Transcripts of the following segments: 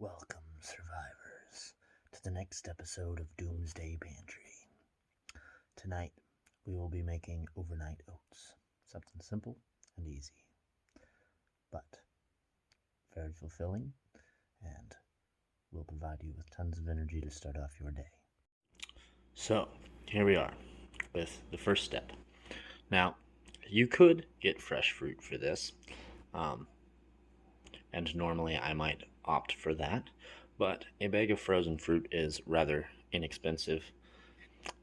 Welcome, survivors, to the next episode of Doomsday Pantry. Tonight, we will be making overnight oats. Something simple and easy, but very fulfilling, and will provide you with tons of energy to start off your day. So, here we are with the first step. Now, you could get fresh fruit for this, and normally I might opt for that, but a bag of frozen fruit is rather inexpensive.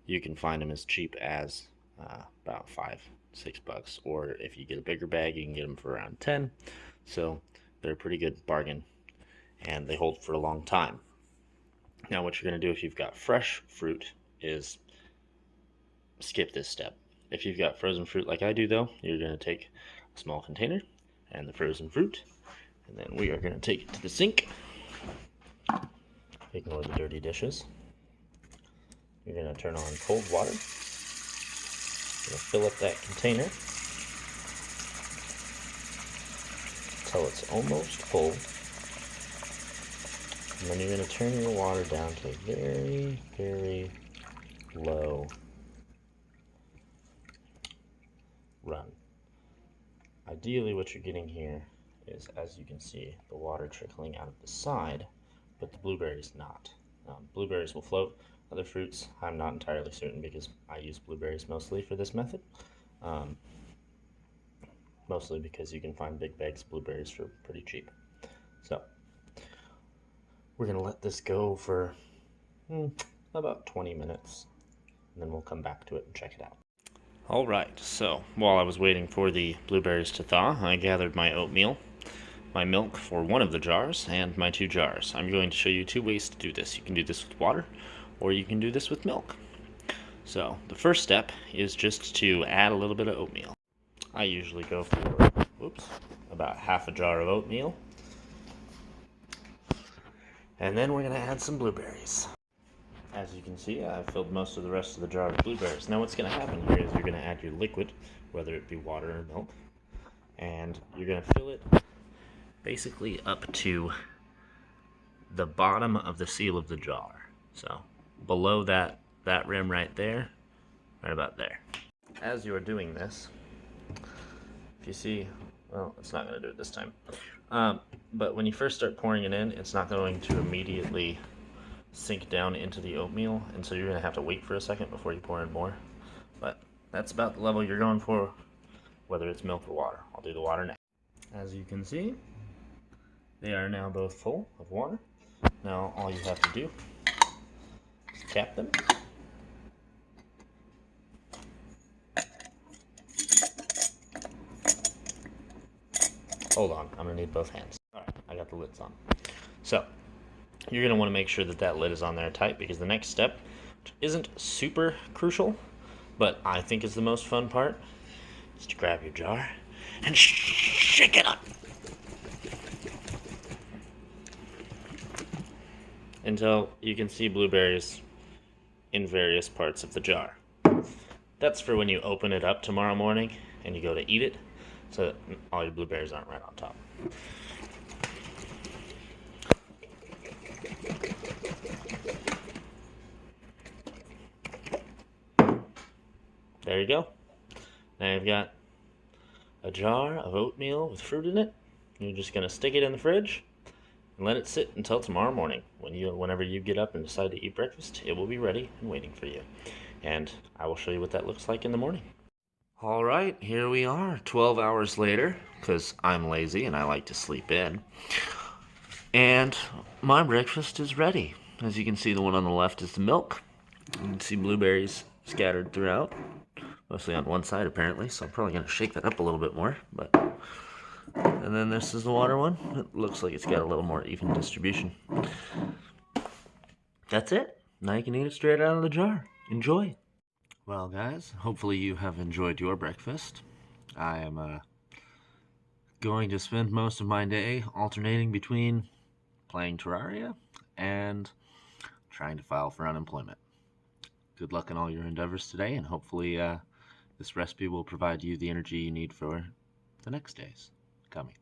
You can find them as cheap as about $5-6, or if you get a bigger bag, you can get them for around 10. So they're a pretty good bargain, and they hold for a long time. Now, what you're going to do if you've got fresh fruit is skip this step. If you've got frozen fruit like I do, though, you're going to take a small container and the frozen fruit, and then we are going to take it to the sink. Ignore the dirty dishes. You're going to turn on cold water. You're going to fill up that container until it's almost full. And then you're going to turn your water down to a very, very low run. Ideally, what you're getting here is, as you can see, the water trickling out of the side, but the blueberries not. Blueberries will float. Other fruits, I'm not entirely certain because I use blueberries mostly for this method. Mostly because you can find big bags of blueberries for pretty cheap. So, we're going to let this go for about 20 minutes, and then we'll come back to it and check it out. Alright, so while I was waiting for the blueberries to thaw, I gathered my oatmeal, my milk for one of the jars, and my 2 jars. I'm going to show you 2 ways to do this. You can do this with water, or you can do this with milk. So, the first step is just to add a little bit of oatmeal. I usually go for, about half a jar of oatmeal. And then we're going to add some blueberries. As you can see, I've filled most of the rest of the jar with blueberries. Now what's going to happen here is you're going to add your liquid, whether it be water or milk, and you're going to fill it basically up to the bottom of the seal of the jar. So below that rim right there, right about there. As you are doing this, if you see, well, it's not going to do it this time, but when you first start pouring it in, it's not going to immediately sink down into the oatmeal, and so you're going to have to wait for a second before you pour in more. But that's about the level you're going for, whether it's milk or water. I'll do the water next. As you can see, they are now both full of water. Now all you have to do is cap them. Hold on, I'm going to need both hands. Alright, I got the lids on. So, you're going to want to make sure that that lid is on there tight, because the next step, which isn't super crucial, but I think is the most fun part, is to grab your jar and shake it up until you can see blueberries in various parts of the jar. That's for when you open it up tomorrow morning and you go to eat it, so that all your blueberries aren't right on top. There you go. Now you've got a jar of oatmeal with fruit in it. You're just going to stick it in the fridge and let it sit until tomorrow morning. Whenever you get up and decide to eat breakfast, it will be ready and waiting for you. And I will show you what that looks like in the morning. Alright, here we are, 12 hours later, because I'm lazy and I like to sleep in. And my breakfast is ready. As you can see, the one on the left is the milk. You can see blueberries scattered throughout, mostly on one side apparently, so I'm probably going to shake that up a little bit more. And then this is the water one. It looks like it's got a little more even distribution. That's it. Now you can eat it straight out of the jar. Enjoy. Well, guys, hopefully you have enjoyed your breakfast. I am going to spend most of my day alternating between playing Terraria and trying to file for unemployment. Good luck in all your endeavors today, and hopefully this recipe will provide you the energy you need for the next days coming.